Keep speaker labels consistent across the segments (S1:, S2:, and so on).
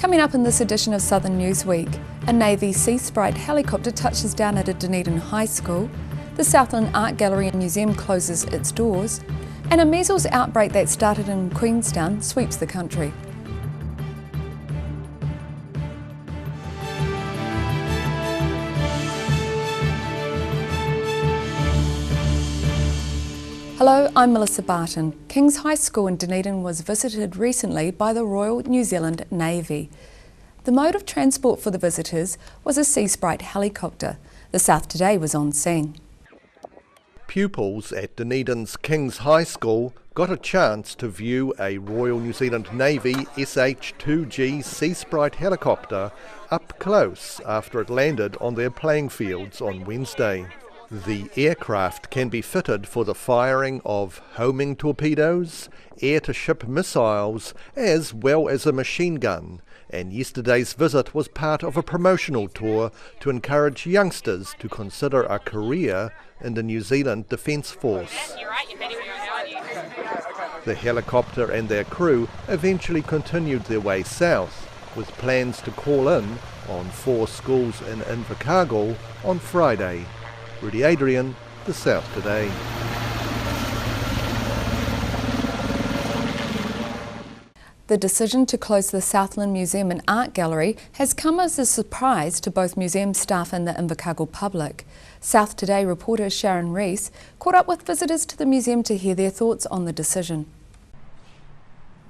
S1: Coming up in this edition of Southern Newsweek, a Navy Sea Sprite helicopter touches down at a Dunedin high school, the Southland Art Gallery and Museum closes its doors, and a measles outbreak that started in Queenstown sweeps the country. Hello, I'm Melissa Barton. King's High School in Dunedin was visited recently by the Royal New Zealand Navy. The mode of transport for the visitors was a Sea Sprite helicopter. The South Today was on scene.
S2: Pupils at Dunedin's King's High School got a chance to view a Royal New Zealand Navy SH-2G Sea Sprite helicopter up close after it landed on their playing fields on Wednesday. The aircraft can be fitted for the firing of homing torpedoes, air-to-ship missiles, as well as a machine gun, and yesterday's visit was part of a promotional tour to encourage youngsters to consider a career in the New Zealand Defence Force. The helicopter and their crew eventually continued their way south, with plans to call in on 4 schools in Invercargill on Friday. Rudy Adrian, The South Today.
S1: The decision to close the Southland Museum and Art Gallery has come as a surprise to both museum staff and the Invercargill public. South Today reporter Sharon Rees caught up with visitors to the museum to hear their thoughts on the decision.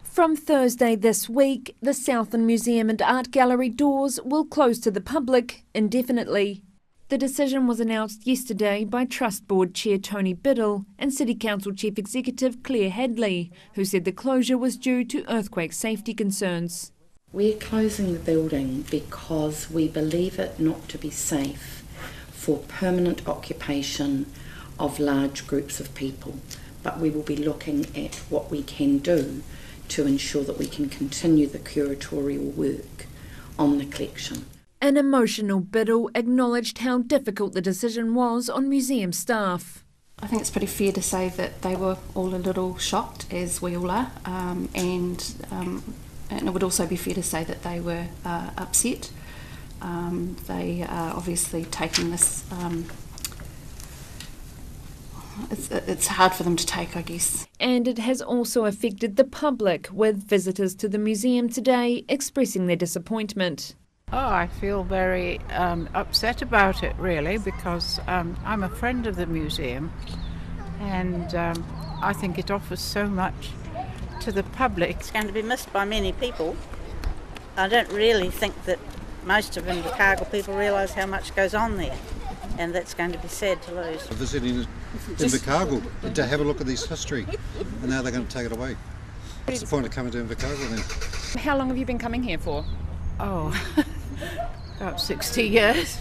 S3: From Thursday this week, the Southland Museum and Art Gallery doors will close to the public indefinitely. The decision was announced yesterday by Trust Board Chair Tony Biddle and City Council Chief Executive Claire Hadley, who said the closure was due to earthquake safety concerns.
S4: We're closing the building because we believe it not to be safe for permanent occupation of large groups of people, but we will be looking at what we can do to ensure that we can continue the curatorial work on the collection.
S3: An emotional Biddle acknowledged how difficult the decision was on museum staff.
S5: I think it's pretty fair to say that they were all a little shocked, as we all are, and it would also be fair to say that they were upset. They are obviously taking this, it's hard for them to take, I guess.
S3: And it has also affected the public, with visitors to the museum today expressing their disappointment.
S6: Oh, I feel very upset about it, really, because I'm a friend of the museum, and I think it offers so much to the public.
S7: It's going to be missed by many people. I don't really think that most of Invercargill people realise how much goes on there, and that's going to be sad to lose.
S8: Visiting Invercargill to have a look at this history, and now they're going to take it away. What's the point of coming to Invercargill then?
S9: How long have you been coming here for?
S6: Oh, about 60 years.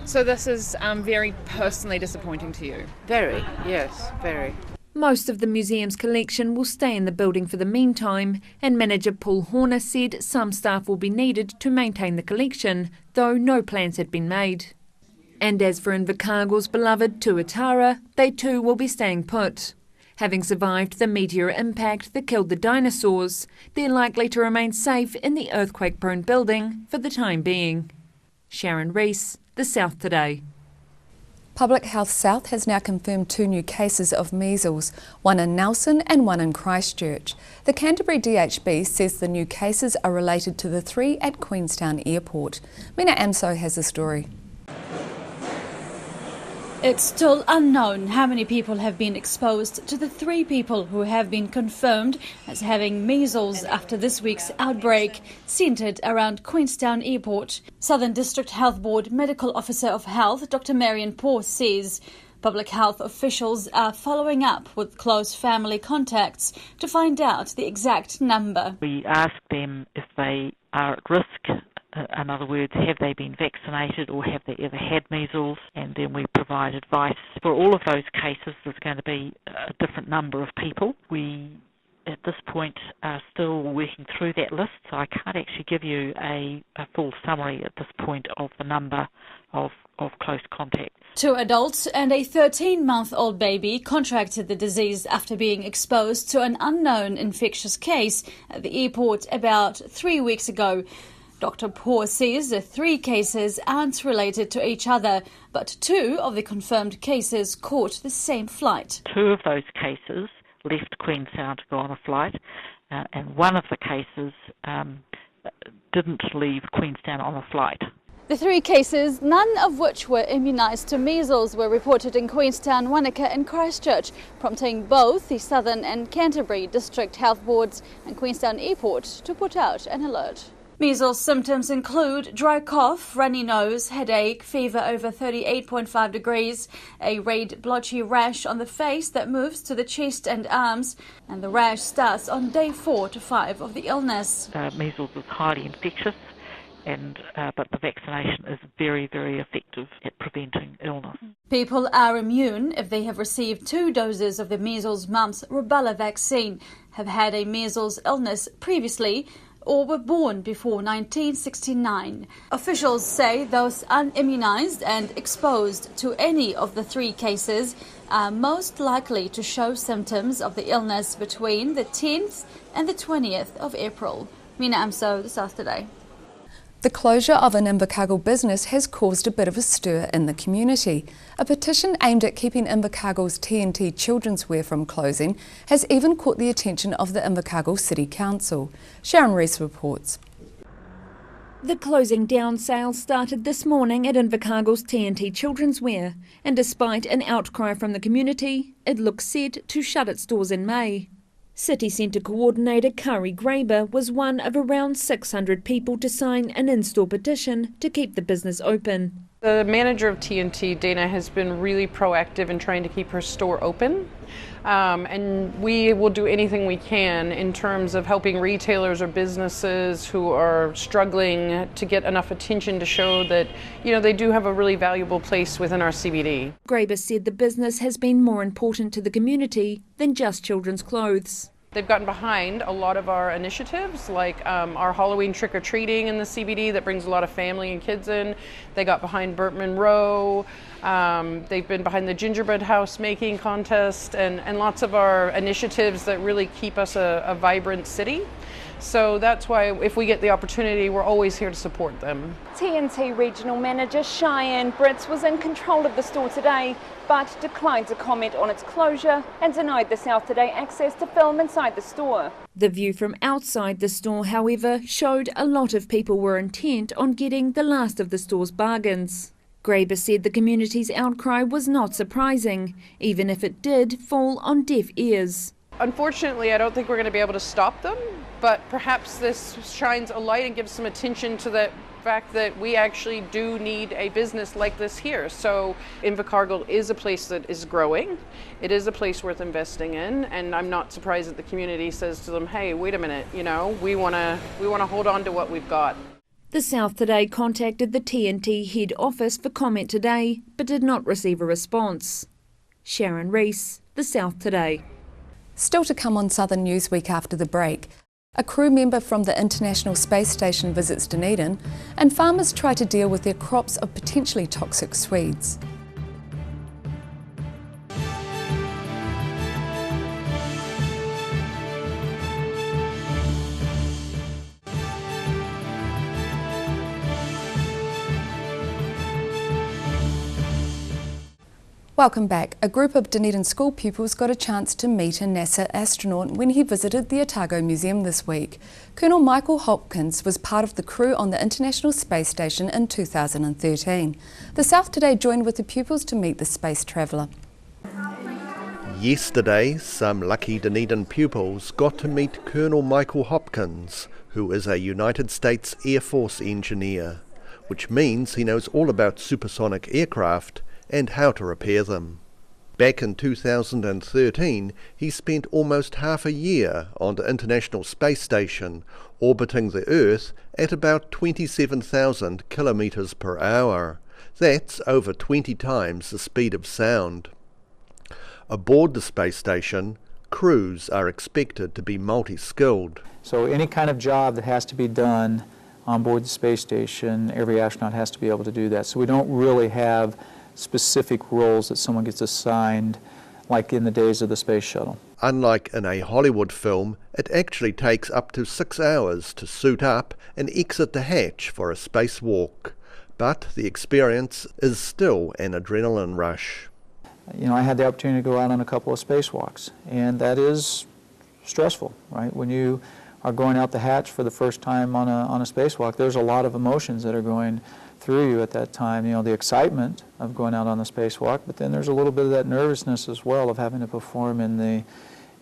S9: So this is very personally disappointing to you?
S6: Very, yes, very.
S3: Most of the museum's collection will stay in the building for the meantime, and manager Paul Horner said some staff will be needed to maintain the collection, though no plans had been made. And as for Invercargill's beloved Tuatara, they too will be staying put. Having survived the meteor impact that killed the dinosaurs, they're likely to remain safe in the earthquake-prone building for the time being. Sharon Rees, The South Today.
S1: Public Health South has now confirmed 2 new cases of measles, one in Nelson and one in Christchurch. The Canterbury DHB says the new cases are related to the 3 at Queenstown Airport. Mina Amso has the story.
S10: It's still unknown how many people have been exposed to the 3 people who have been confirmed as having measles after this week's outbreak, centred around Queenstown Airport. Southern District Health Board Medical Officer of Health, Dr. Marion Poor, says public health officials are following up with close family contacts to find out the exact number.
S11: We ask them if they are at risk. In other words, have they been vaccinated or have they ever had measles? And then we provide advice. For all of those cases, there's going to be a different number of people. We at this point are still working through that list, so I can't actually give you a full summary at this point of the number of close contacts.
S10: 2 adults and a 13-month-old baby contracted the disease after being exposed to an unknown infectious case at the airport about 3 weeks ago. Dr. Poor says the 3 cases aren't related to each other, but 2 of the confirmed cases caught the same flight.
S11: 2 of those cases left Queenstown to go on a flight, and 1 of the cases didn't leave Queenstown on a flight.
S10: The 3 cases, none of which were immunised to measles, were reported in Queenstown, Wanaka and Christchurch, prompting both the Southern and Canterbury District Health Boards and Queenstown Airport to put out an alert. Measles symptoms include dry cough, runny nose, headache, fever over 38.5 degrees, a red blotchy rash on the face that moves to the chest and arms, and the rash starts on day 4 to 5 of the illness.
S11: Measles is highly infectious, but the vaccination is very, very effective at preventing illness.
S10: People are immune if they have received 2 doses of the measles, mumps, rubella vaccine, have had a measles illness previously, or were born before 1969. Officials say those unimmunised and exposed to any of the 3 cases are most likely to show symptoms of the illness between the 10th and the 20th of April. Mina Amso, The South Today.
S1: The closure of an Invercargill business has caused a bit of a stir in the community. A petition aimed at keeping Invercargill's TNT children's wear from closing has even caught the attention of the Invercargill City Council. Sharon Rees reports.
S3: The closing down sale started this morning at Invercargill's TNT children's wear, and despite an outcry from the community, it looks set to shut its doors in May. City Centre Coordinator Kari Graber was one of around 600 people to sign an in-store petition to keep the business open.
S12: The manager of TNT, Dana, has been really proactive in trying to keep her store open. And we will do anything we can in terms of helping retailers or businesses who are struggling to get enough attention to show that, they do have a really valuable place within our CBD.
S3: Graber said the business has been more important to the community than just children's clothes.
S12: They've gotten behind a lot of our initiatives, like our Halloween trick-or-treating in the CBD that brings a lot of family and kids in. They got behind Burt Monroe. They've been behind the gingerbread house making contest and lots of our initiatives that really keep us a vibrant city. So that's why if we get the opportunity, we're always here to support them.
S13: TNT Regional Manager Cheyenne Britz was in control of the store today, but declined to comment on its closure and denied the South Today access to film inside the store.
S3: The view from outside the store, however, showed a lot of people were intent on getting the last of the store's bargains. Graber said the community's outcry was not surprising, even if it did fall on deaf ears.
S12: Unfortunately, I don't think we're going to be able to stop them, but perhaps this shines a light and gives some attention to the fact that we actually do need a business like this here. So Invercargill is a place that is growing. It is a place worth investing in, and I'm not surprised that the community says to them, hey, wait a minute, we want to hold on to what we've got.
S3: The South Today contacted the TNT head office for comment today, but did not receive a response. Sharon Rees, The South Today.
S1: Still to come on Southern Newsweek after the break. A crew member from the International Space Station visits Dunedin, and farmers try to deal with their crops of potentially toxic Swedes. Welcome back. A group of Dunedin school pupils got a chance to meet a NASA astronaut when he visited the Otago Museum this week. Colonel Michael Hopkins was part of the crew on the International Space Station in 2013. The South Today joined with the pupils to meet the space traveller.
S2: Yesterday, some lucky Dunedin pupils got to meet Colonel Michael Hopkins, who is a United States Air Force engineer, which means he knows all about supersonic aircraft and how to repair them. Back in 2013, he spent almost half a year on the International Space Station, orbiting the Earth at about 27,000 kilometres per hour. That's over 20 times the speed of sound. Aboard the space station, crews are expected to be multi-skilled.
S14: So any kind of job that has to be done on board the space station, every astronaut has to be able to do that. So we don't really have specific roles that someone gets assigned like in the days of the space shuttle.
S2: Unlike in a Hollywood film, it actually takes up to 6 hours to suit up and exit the hatch for a spacewalk. But the experience is still an adrenaline rush.
S14: You know, I had the opportunity to go out on a couple of spacewalks, and that is stressful, right? When you are going out the hatch for the first time on a spacewalk, there's a lot of emotions that are going through you at that time. You know, the excitement of going out on the spacewalk, but then there's a little bit of that nervousness as well of having to perform in the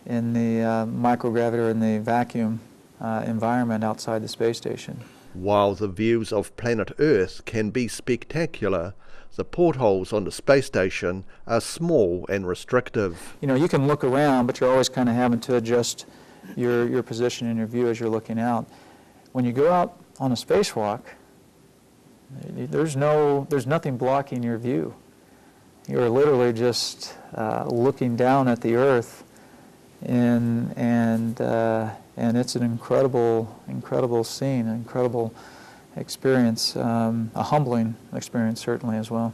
S14: microgravity or in the vacuum environment outside the space station.
S2: While the views of planet Earth can be spectacular, the portholes on the space station are small and restrictive.
S14: You know, you can look around, but you're always kind of having to adjust your position and your view as you're looking out. When you go out on a spacewalk, there's nothing blocking your view. You're literally just looking down at the Earth, and it's an incredible scene, an incredible experience, a humbling experience certainly as well.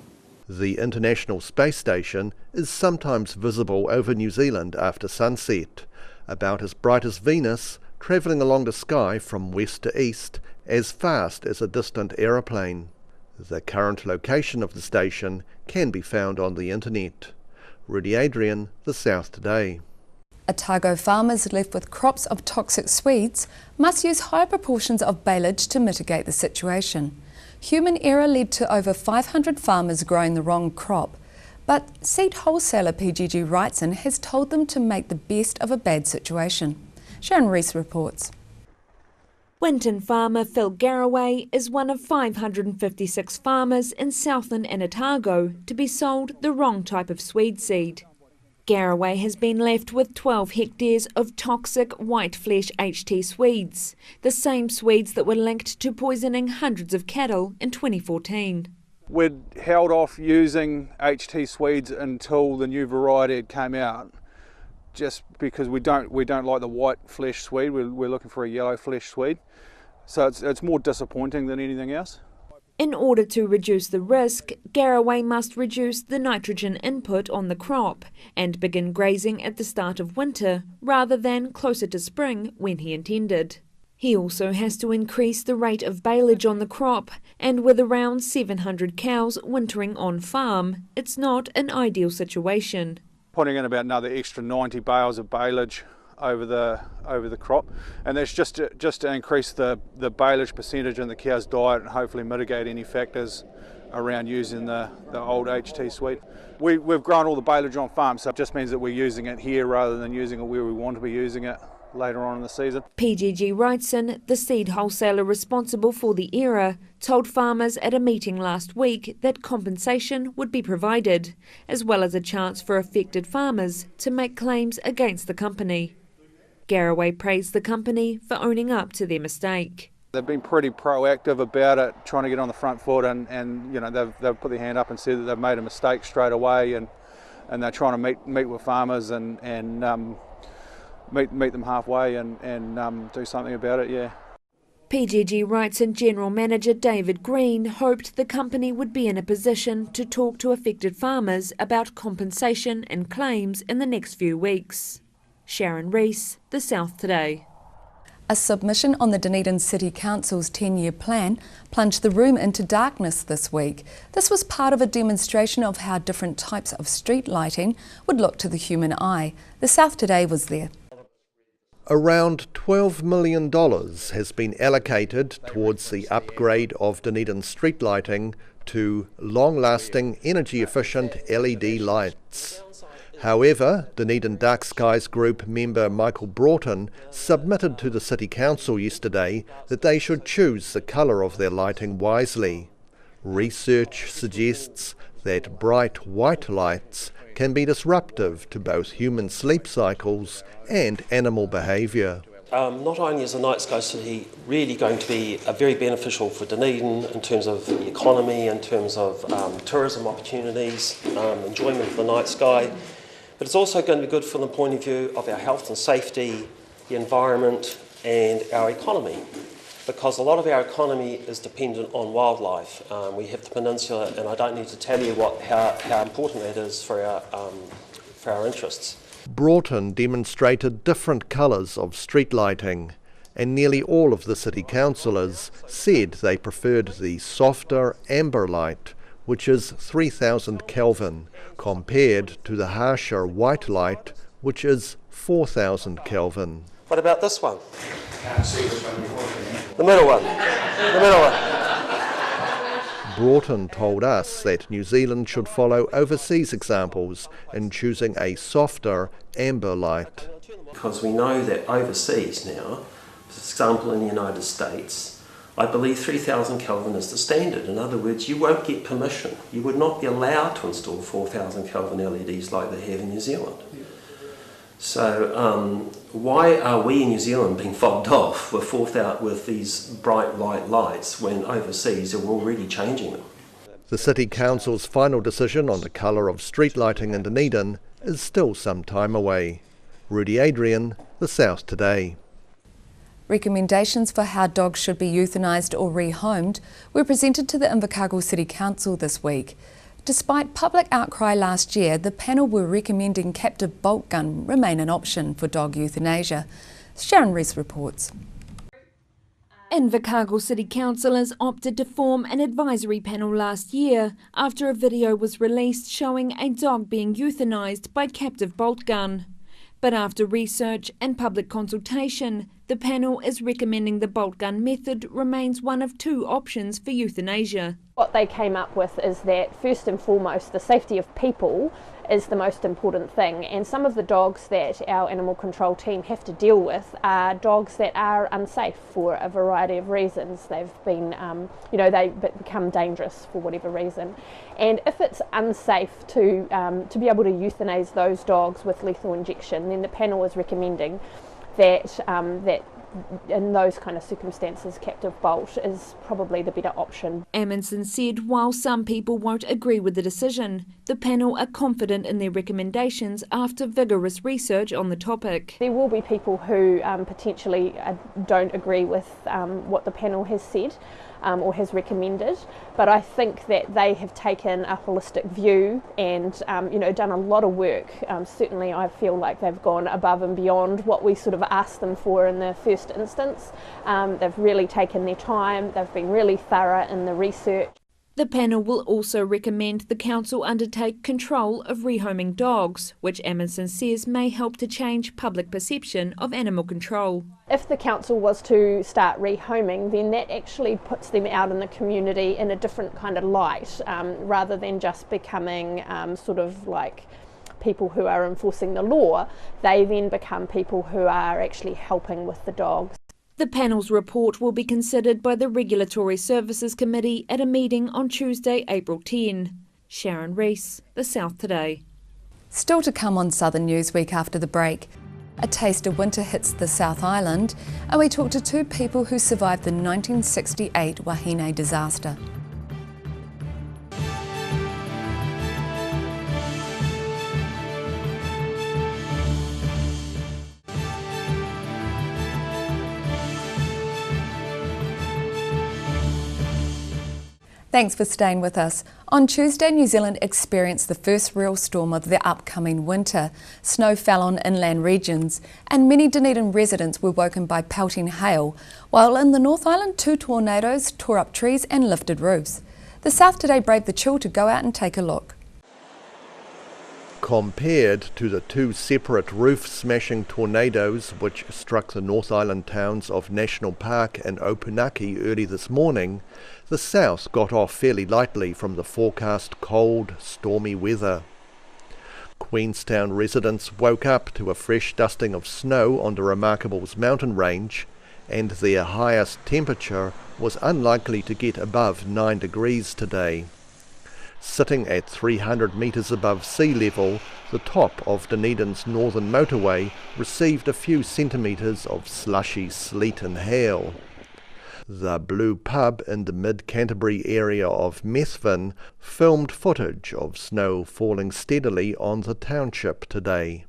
S2: The International Space Station is sometimes visible over New Zealand after sunset, about as bright as Venus, travelling along the sky from west to east as fast as a distant aeroplane. The current location of the station can be found on the internet. Rudy Adrian, The South Today.
S1: Otago farmers left with crops of toxic weeds must use higher proportions of baleage to mitigate the situation. Human error led to over 500 farmers growing the wrong crop, but seed wholesaler PGG Wrightson has told them to make the best of a bad situation. Sharon Rees reports.
S3: Winton farmer Phil Garraway is one of 556 farmers in Southland and Otago to be sold the wrong type of swede seed. Garraway has been left with 12 hectares of toxic white flesh HT swedes, the same swedes that were linked to poisoning hundreds of cattle in 2014.
S15: We'd held off using HT swedes until the new variety had came out, just because we don't like the white flesh swede. We're looking for a yellow flesh swede, so it's more disappointing than anything else.
S3: In order to reduce the risk, Garraway must reduce the nitrogen input on the crop and begin grazing at the start of winter rather than closer to spring when he intended. He also has to increase the rate of baleage on the crop, and with around 700 cows wintering on farm, it's not an ideal situation.
S15: Putting in about another extra 90 bales of baleage over the crop, and that's just to increase the baleage percentage in the cow's diet and hopefully mitigate any factors around using the old HT swede. We've grown all the baleage on farm, so it just means that we're using it here rather than using it where we want to be using it later on in the season.
S3: PGG Wrightson, the seed wholesaler responsible for the error, told farmers at a meeting last week that compensation would be provided, as well as a chance for affected farmers to make claims against the company. Garraway praised the company for owning up to their mistake.
S15: They've been pretty proactive about it, trying to get on the front foot, and you know they've put their hand up and said that they've made a mistake straight away, and they're trying to meet with farmers and meet them halfway and do something about it. Yeah.
S3: PGG Wrightson General Manager David Green hoped the company would be in a position to talk to affected farmers about compensation and claims in the next few weeks. Sharon Rees, The South Today.
S1: A submission on the Dunedin City Council's 10-year plan plunged the room into darkness this week. This was part of a demonstration of how different types of street lighting would look to the human eye. The South Today was there.
S2: Around $12 million has been allocated towards the upgrade of Dunedin street lighting to long-lasting, energy-efficient LED lights. However, Dunedin Dark Skies Group member Michael Broughton submitted to the City Council yesterday that they should choose the colour of their lighting wisely. Research suggests that bright white lights can be disruptive to both human sleep cycles and animal behaviour.
S16: Not only is the night sky city really going to be very beneficial for Dunedin in terms of the economy, in terms of tourism opportunities, enjoyment of the night sky, but it's also going to be good from the point of view of our health and safety, the environment and our economy, because a lot of our economy is dependent on wildlife. We have the peninsula, and I don't need to tell you how important that is for our interests.
S2: Broughton demonstrated different colours of street lighting, and nearly all of the city councillors said they preferred the softer amber light, which is 3000 Kelvin, compared to the harsher white light, which is 4000 Kelvin.
S16: What about this one? Can't see which one you're talking about. The middle one. The middle one.
S2: Broughton told us that New Zealand should follow overseas examples in choosing a softer amber light.
S16: Because we know that overseas now, for example in the United States, I believe 3000 Kelvin is the standard. In other words, you won't get permission. You would not be allowed to install 4000 Kelvin LEDs like they have in New Zealand. So why are we in New Zealand being fobbed off with these bright white lights when overseas we're already changing them?
S2: The City Council's final decision on the colour of street lighting in Dunedin is still some time away. Rudy Adrian, The South Today.
S1: Recommendations for how dogs should be euthanised or rehomed were presented to the Invercargill City Council this week. Despite public outcry last year, the panel were recommending captive bolt gun remain an option for dog euthanasia. Sharon Rees reports.
S3: Invercargill City Councillors opted to form an advisory panel last year after a video was released showing a dog being euthanised by captive bolt gun. But after research and public consultation, the panel is recommending the bolt gun method remains one of two options for euthanasia.
S17: What they came up with is that first and foremost the safety of people is the most important thing, and some of the dogs that our animal control team have to deal with are dogs that are unsafe for a variety of reasons. They've been, they become dangerous for whatever reason, and if it's unsafe to be able to euthanize those dogs with lethal injection, then the panel is recommending that in those kind of circumstances, captive bolt is probably the better option.
S3: Amundsen said while some people won't agree with the decision, the panel are confident in their recommendations after vigorous research on the topic.
S17: There will be people who potentially don't agree with what the panel has said or has recommended, but I think that they have taken a holistic view and done a lot of work. Certainly I feel like they've gone above and beyond what we sort of asked them for in the first instance. They've really taken their time, they've been really thorough in the research.
S3: The panel will also recommend the council undertake control of rehoming dogs, which Amundsen says may help to change public perception of animal control.
S17: If the council was to start rehoming, then that actually puts them out in the community in a different kind of light, rather than just becoming sort of like people who are enforcing the law. They then become people who are actually helping with the dogs.
S3: The panel's report will be considered by the Regulatory Services Committee at a meeting on Tuesday, April 10. Sharon Rees, The South Today.
S1: Still to come on Southern Newsweek after the break. A taste of winter hits the South Island, and we talk to two people who survived the 1968 Wahine disaster. Thanks for staying with us. On Tuesday, New Zealand experienced the first real storm of the upcoming winter. Snow fell on inland regions, and many Dunedin residents were woken by pelting hail, while in the North Island, two tornadoes tore up trees and lifted roofs. The South Today braved the chill to go out and take a look.
S2: Compared to the two separate roof-smashing tornadoes which struck the North Island towns of National Park and Opunaki early this morning, the south got off fairly lightly from the forecast cold, stormy weather. Queenstown residents woke up to a fresh dusting of snow on the Remarkable's mountain range, and their highest temperature was unlikely to get above 9 degrees today. Sitting at 300 metres above sea level, the top of Dunedin's northern motorway received a few centimetres of slushy sleet and hail. The Blue Pub in the mid-Canterbury area of Methven filmed footage of snow falling steadily on the township today.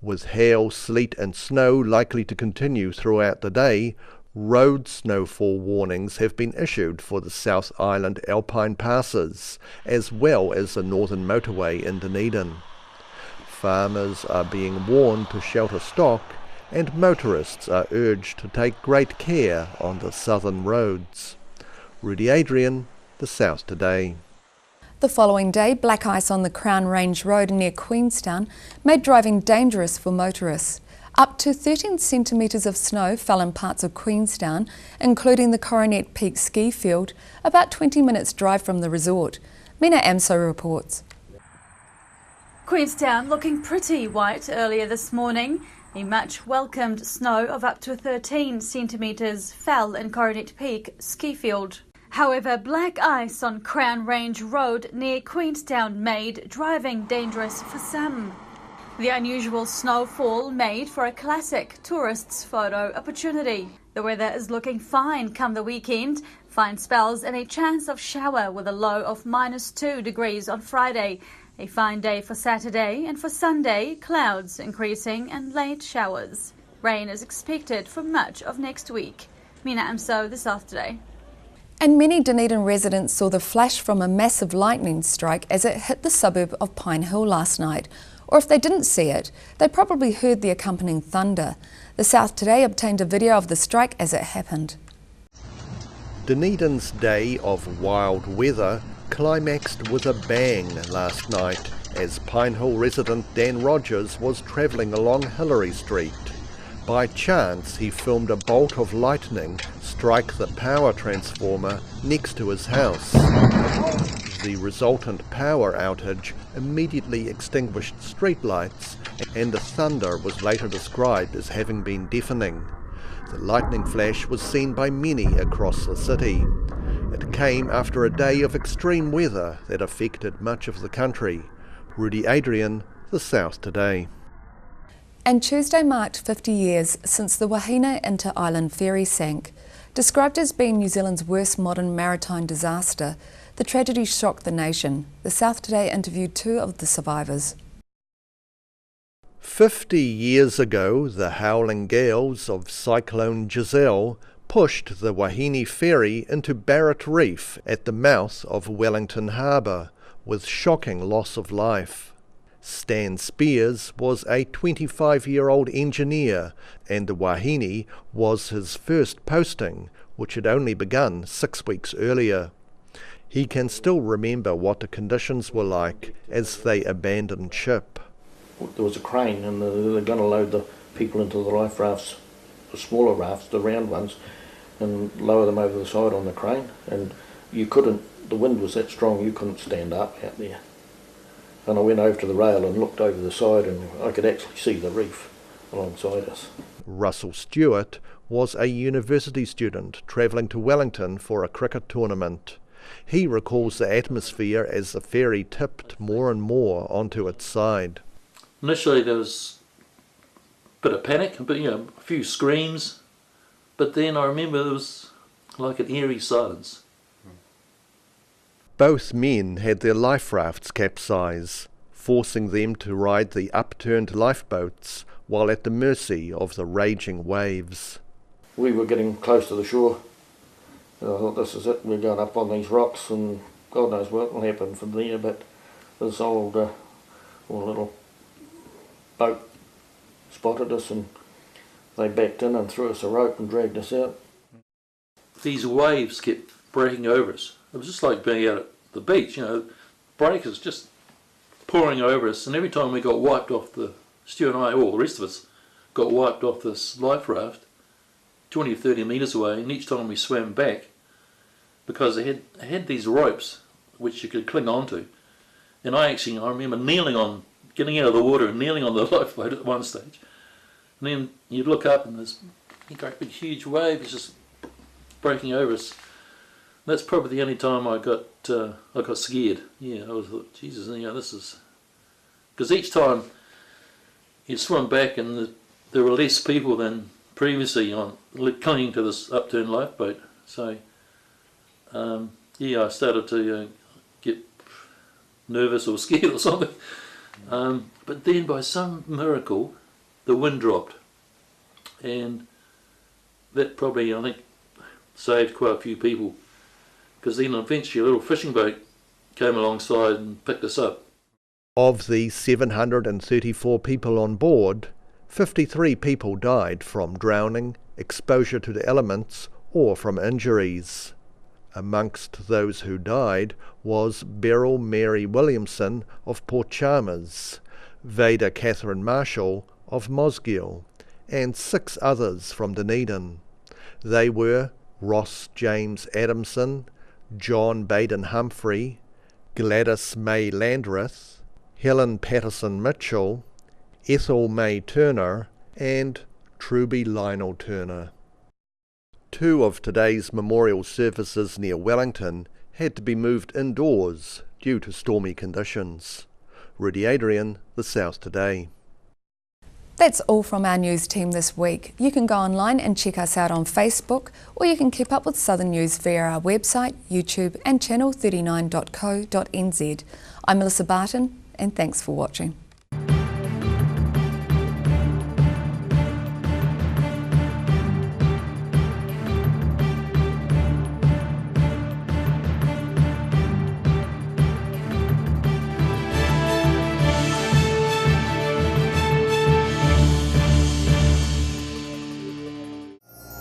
S2: With hail, sleet and snow likely to continue throughout the day, road snowfall warnings have been issued for the South Island Alpine passes, as well as the Northern Motorway in Dunedin. Farmers are being warned to shelter stock, and motorists are urged to take great care on the southern roads. Rudy Adrian, The South Today.
S1: The following day, black ice on the Crown Range Road near Queenstown made driving dangerous for motorists. Up to 13 centimetres of snow fell in parts of Queenstown, including the Coronet Peak ski field, about 20 minutes drive from the resort. Mina Amso reports.
S10: Queenstown looking pretty white earlier this morning. A much welcomed snow of up to 13 centimetres fell in Coronet Peak ski field. However, black ice on Crown Range Road near Queenstown made driving dangerous for some. The unusual snowfall made for a classic tourist's photo opportunity. The weather is looking fine come the weekend. Fine spells and a chance of shower with a low of -2 degrees on Friday. A fine day for Saturday, and for Sunday, clouds increasing and late showers. Rain is expected for much of next week. Mina Amso, The South Today.
S1: And many Dunedin residents saw the flash from a massive lightning strike as it hit the suburb of Pine Hill last night. Or if they didn't see it, they probably heard the accompanying thunder. The South Today obtained a video of the strike as it happened.
S2: Dunedin's day of wild weather climaxed with a bang last night as Pine Hill resident Dan Rogers was travelling along Hillary Street. By chance, he filmed a bolt of lightning strike the power transformer next to his house. The resultant power outage immediately extinguished streetlights, and the thunder was later described as having been deafening. The lightning flash was seen by many across the city. It came after a day of extreme weather that affected much of the country. Rudy Adrian, The South Today.
S1: And Tuesday marked 50 years since the Wahine inter-island ferry sank. Described as being New Zealand's worst modern maritime disaster, the tragedy shocked the nation. The South Today interviewed 2 of the survivors.
S2: 50 years ago, the howling gales of Cyclone Giselle pushed the Wahine ferry into Barrett Reef at the mouth of Wellington Harbour, with shocking loss of life. Stan Spears was a 25-year-old engineer, and the Wahine was his first posting, which had only begun 6 weeks earlier. He can still remember what the conditions were like as they abandoned ship.
S18: There was a crane, and they're going to load the people into the life rafts, the smaller rafts, the round ones, and lower them over the side on the crane. And you couldn't, the wind was that strong, you couldn't stand up out there. And I went over to the rail and looked over the side, and I could actually see the reef alongside us.
S2: Russell Stewart was a university student travelling to Wellington for a cricket tournament. He recalls the atmosphere as the ferry tipped more and more onto its side.
S19: Initially there was a bit of panic, but a few screams, but then I remember there was like an eerie silence.
S2: Both men had their life rafts capsize, forcing them to ride the upturned lifeboats while at the mercy of the raging waves.
S18: We were getting close to the shore. I thought, this is it, we're going up on these rocks, and God knows what will happen from there, but this old little boat spotted us, and they backed in and threw us a rope and dragged us out.
S19: These waves kept breaking over us. It was just like being out at the beach, breakers just pouring over us, and every time we got wiped off, Stu and I, all the rest of us, got wiped off this life raft 20 or 30 metres away, and each time we swam back, because they had these ropes which you could cling onto, and I remember getting out of the water and kneeling on the lifeboat at one stage, and then you'd look up and there's a great big huge wave just breaking over us. That's probably the only time I got scared. I thought, Jesus, this is, because each time you'd swim back and there were less people than previously on clinging to this upturned lifeboat. So I started to get nervous or scared or something. But then by some miracle, the wind dropped, and that probably, I think, saved quite a few people, because then eventually a little fishing boat came alongside and picked us up.
S2: Of the 734 people on board, 53 people died from drowning, exposure to the elements, or from injuries. Amongst those who died was Beryl Mary Williamson of Port Chalmers, Veda Catherine Marshall of Mosgiel, and 6 others from Dunedin. They were Ross James Adamson, John Baden Humphrey, Gladys May Landreth, Helen Patterson Mitchell, Ethel May Turner, and Truby Lionel Turner. 2 of today's memorial services near Wellington had to be moved indoors due to stormy conditions. Rudy Adrian, The South Today.
S1: That's all from our news team this week. You can go online and check us out on Facebook, or you can keep up with Southern News via our website, YouTube and channel39.co.nz. I'm Melissa Barton, and thanks for watching.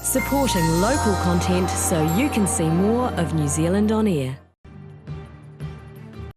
S20: Supporting local content so you can see more of New Zealand on air.